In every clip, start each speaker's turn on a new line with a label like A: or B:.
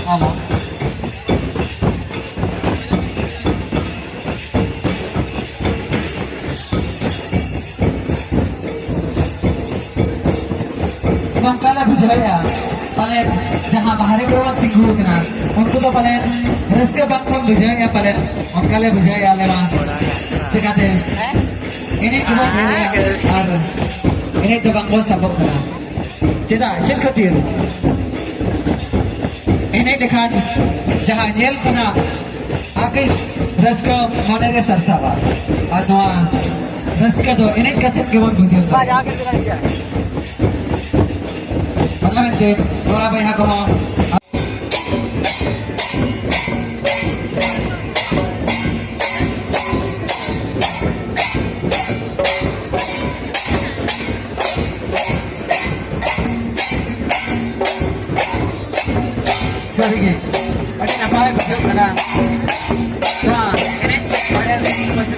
A: Halo. Nongkala bujaya, paling jahah bahari orang tinggu kena, untuk tu paling reska bangkong bujaya paling nongkala bujaya lewat. Sekate, ini cuma ini tu bangkong sabuk kena. Ceda, ced khatir. Ini dekat jahah nyel kena, akhir reska mana ke sarsawa, atau reska tu ini khatir kewan bujaya. Parlamente, ora vai a como. Sorry, ada apa yang betul kena? Wah, ini ada lagi macam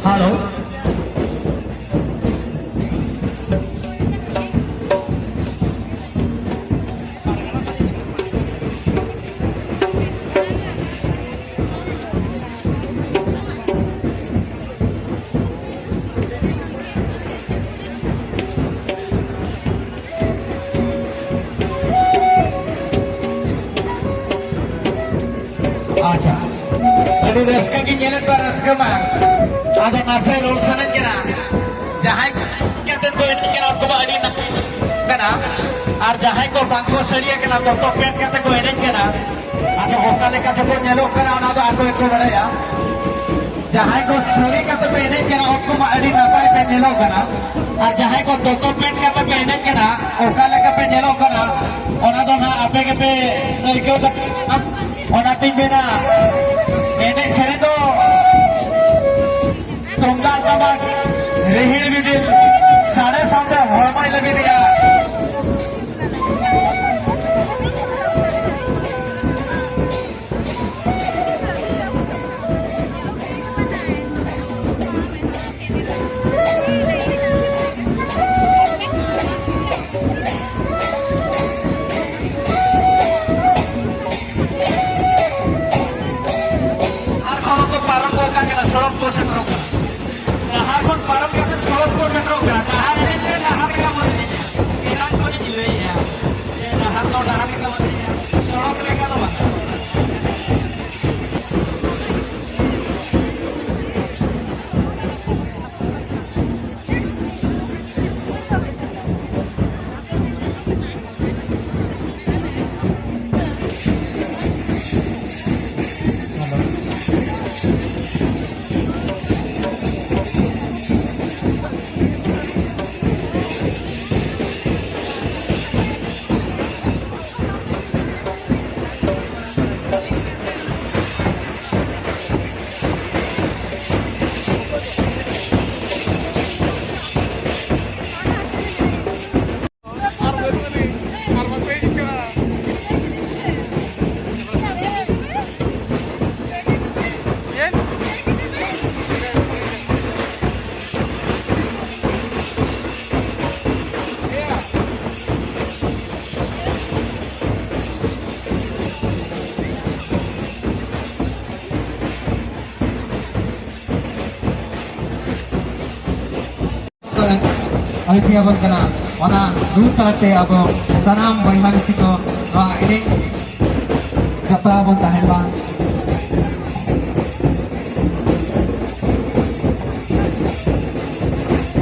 A: Halo. Acha. Tadi raska ki nyelet ba raska ma. Ada nasi lulusan kena, jahai kita tu ini kena aku balik nak, kena, ar jahai ko bangko sedia kena toto pen kita ko ini kena, ada hotel kita ko nyelok kena, ada aku itu benda ya, jahai ko sedia kita ko ini kena aku balik napai pen nyelok kena, ar jahai ko toto pen kita ko ini kena, hotel kita pen nyelok kena, orang tu na apa kita ikut, orang tinggi na, ini sering tu tunggal kabar rehil bidil sare sampai hormai lebih dia aku tu parang bukan kena sorok tu senrok. Kon parang kita sorot ko sa droga. Dahar ini dahar ka mo niya. Ilan ko ni jiwe ya. Dahar ka mo niya. Sorot le ka naman. Alfiabon kana wana dut talate abo sanam baihamisiko ini
B: Jepra pun tahan bang.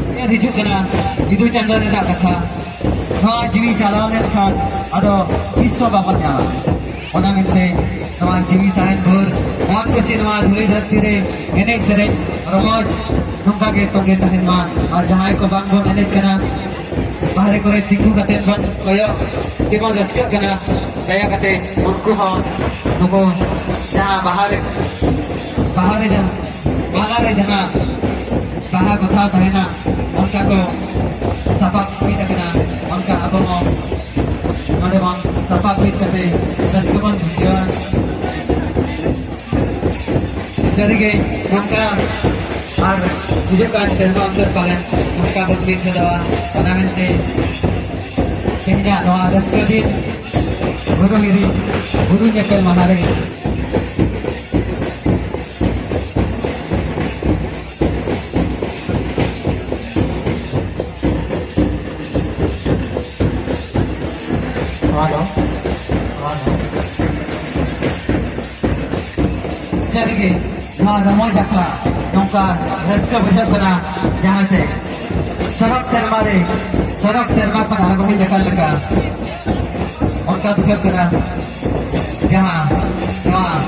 B: Ini hidup kena, hidup candar nak kata. Nah, jiwi jalan ni kan, ada iswa bapaknya. Orang minta, nah jiwi tahan ber, orang kusi nah dhuli dhati re, enek sere, roj, nungka ke tongge tahan mah, jahai ko bang bang enek kena. Bahari ko tinggu kate bang, kaya kita rasak kena, kaya kate unku ha, nungko jahah bahari jahah, bahari jahah, bahar kota tahena, उनका को सफा पीट करना उनका अब नोड़े बन सफा पीट करते दस के बन भिडियो जरिए उनका और मुझे का सेवा अंदर पालन उनका बन पीट दवा बनाते कहीं ना दस के दिन गुरु निकल महारे Jadi, ramai jakla, nongka reska besar kena jangan se. Sorak serma pada aku ini jakal leka. Nongka besar kena jangan, wah,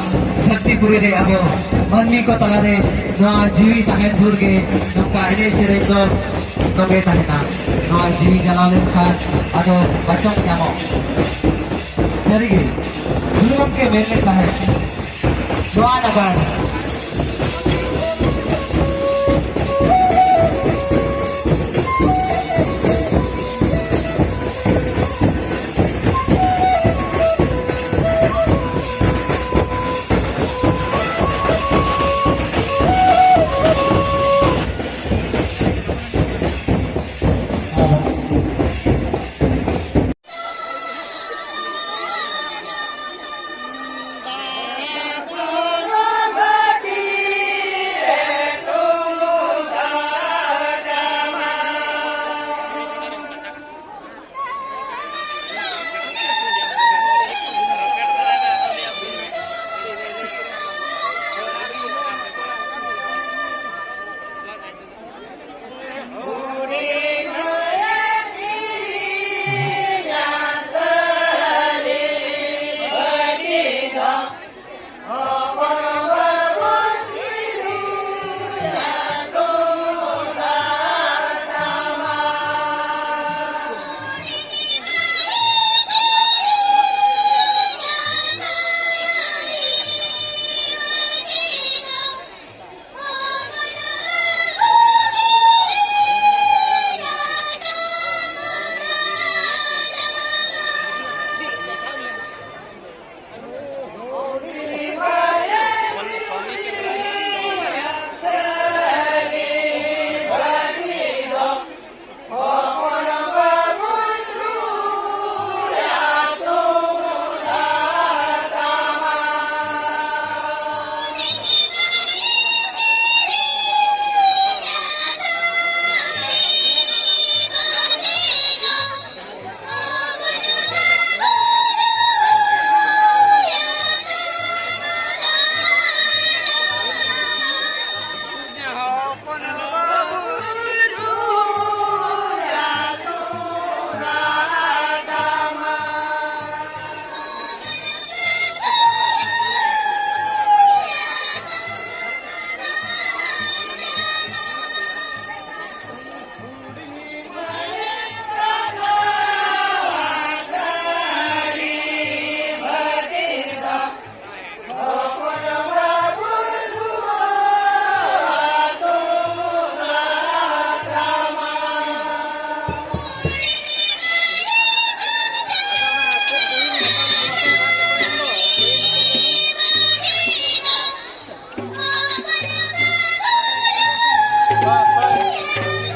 B: hati puri deh abo. Mani ko tala deh, wah jiwi tahan burge, nongka ini cerai ko toge tahena. Wah jiwi jalan kan, atau bacok nyamuk. Jadi, belum ke menek tahan. Doa nagar.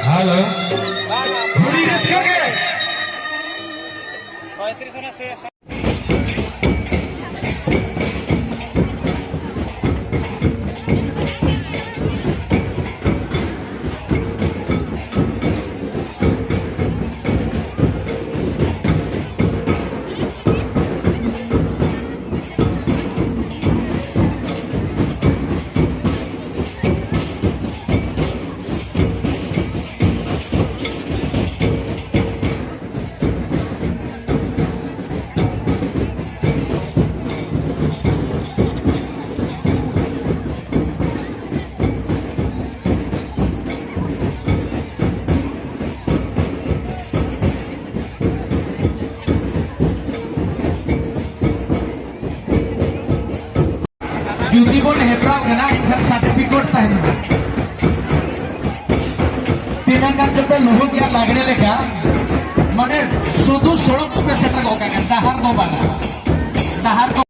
C: Halo. Budi Rizky.
A: जुदी बोन हेप्राव कना इनखान certificate तहन तीनंगान जब लोगों क्या लागने लगा माने शुद्ध सड़क पे सेटल हो गया दहार दो बाला दहार दो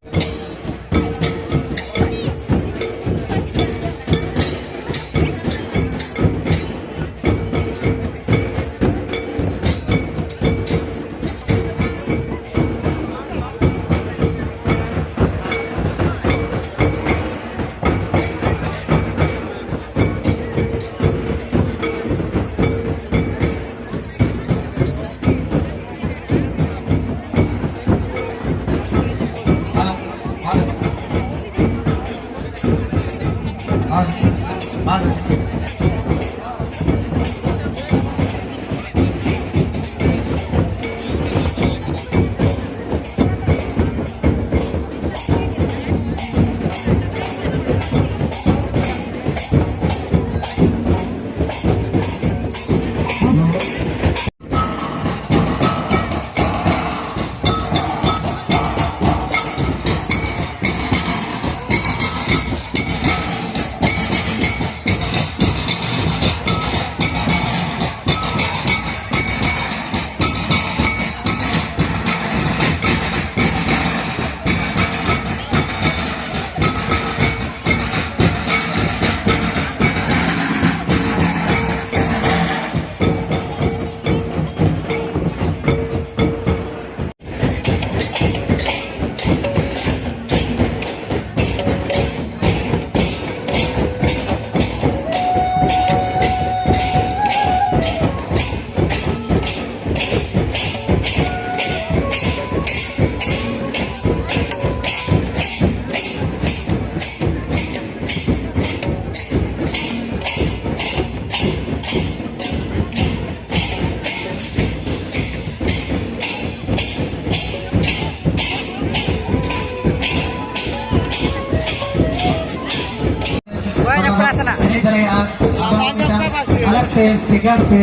B: ini dari abang kita alat se tiga se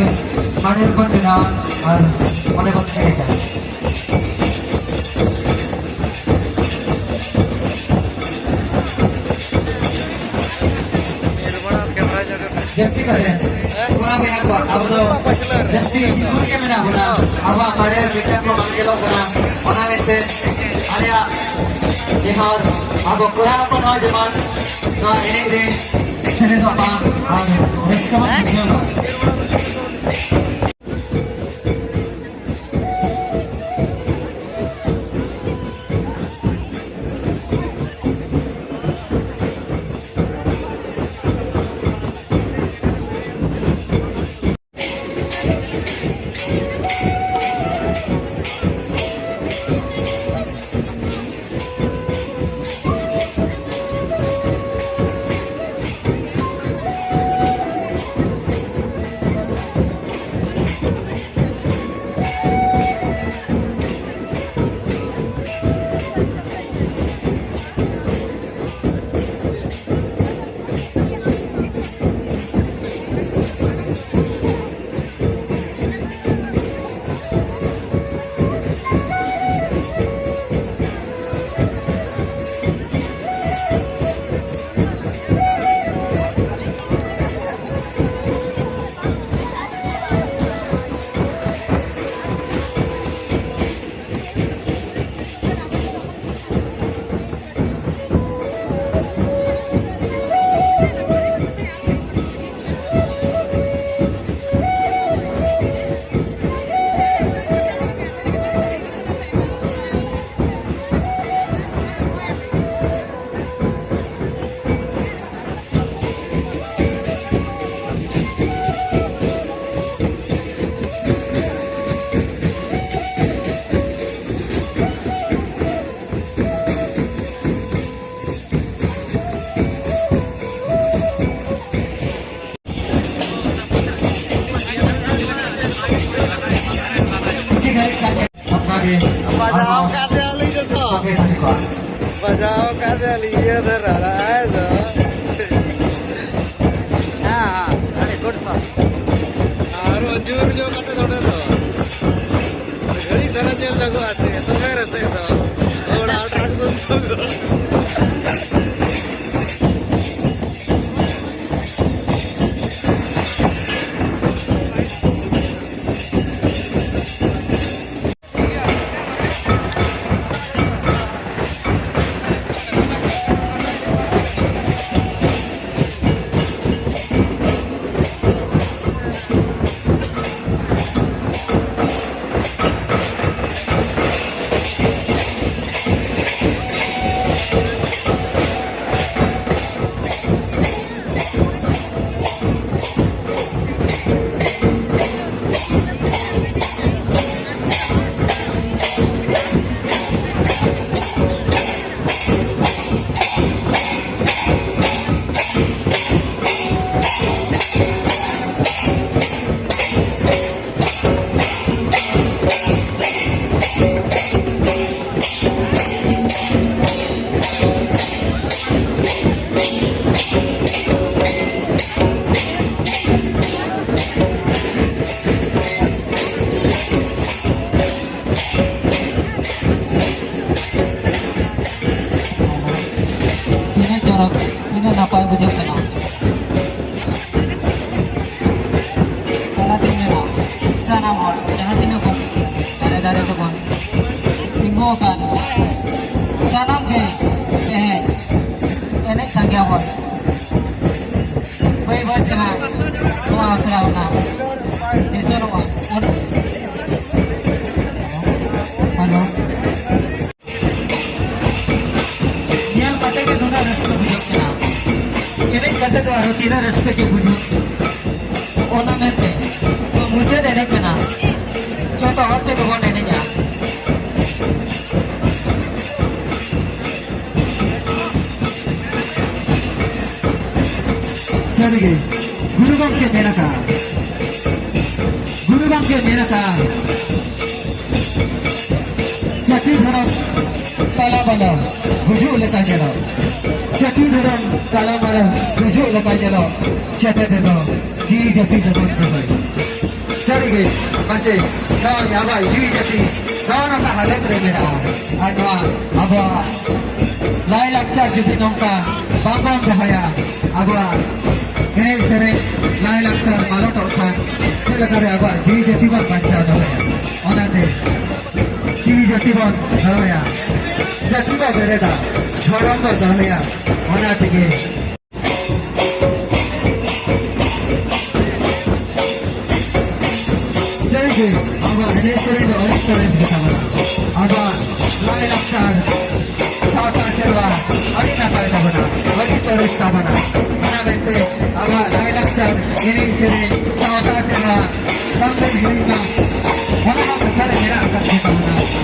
B: panen pun dengan mana pun kita जल्दी करें पूरा बिना को अब तो जल्दी दूर के बिना बोला अब हमारे बेटा को मांगे लो बोला बना में से आलिया जमार अब पूरा अपन और जमार ना इन्हें दे चले तो आप इसका मतलब क्यों ना
D: बजाओ काते वाली जो था बजाओ काते वाली ये उधर रहा है तो हाँ अरे गुड सा और वो जोर जो काते थोड़े तो घड़ी तरह जेल लगो आते तो मेरे से तो थोड़ा ट्रक तो
B: chorok ini napa bujuk kena karena tinggal sana hor jangan tinggal pun dari tu pun tinggal kan sana ke enek sanggah hor baik kena doa kerana itu doa halo yang kata ke doa rasa bujuk kena ini kata doa rutina rasa ke bujuk orang nanti मुझे देने के ना छोटा और तो कौन देने क्या सर गुरुगम के मेरा का चकी धरम काला बाला बुझू लेता चलो चकी धरम काला बाला बुझू लेता चलो चटे दे दो जी जती जरूर दो Sorry guys, masih kawan abah Jui Jati kawan apa halat remera abah lai lakcar jadi nongka bambang bahaya abah ini sering lai lakcar malu taukan selekare abah Jui Jati bang baca doa onate Jui Jati bang doa Jati bang bereda chorong bang doa onate ke abah ini sering orang sering kita mana abah lai lakcar tata serba ada apa kita mana ada terus kita mana mana bente abah lai lakcar ini sering tata serba sampai hari ini mana kita ada akan kita mana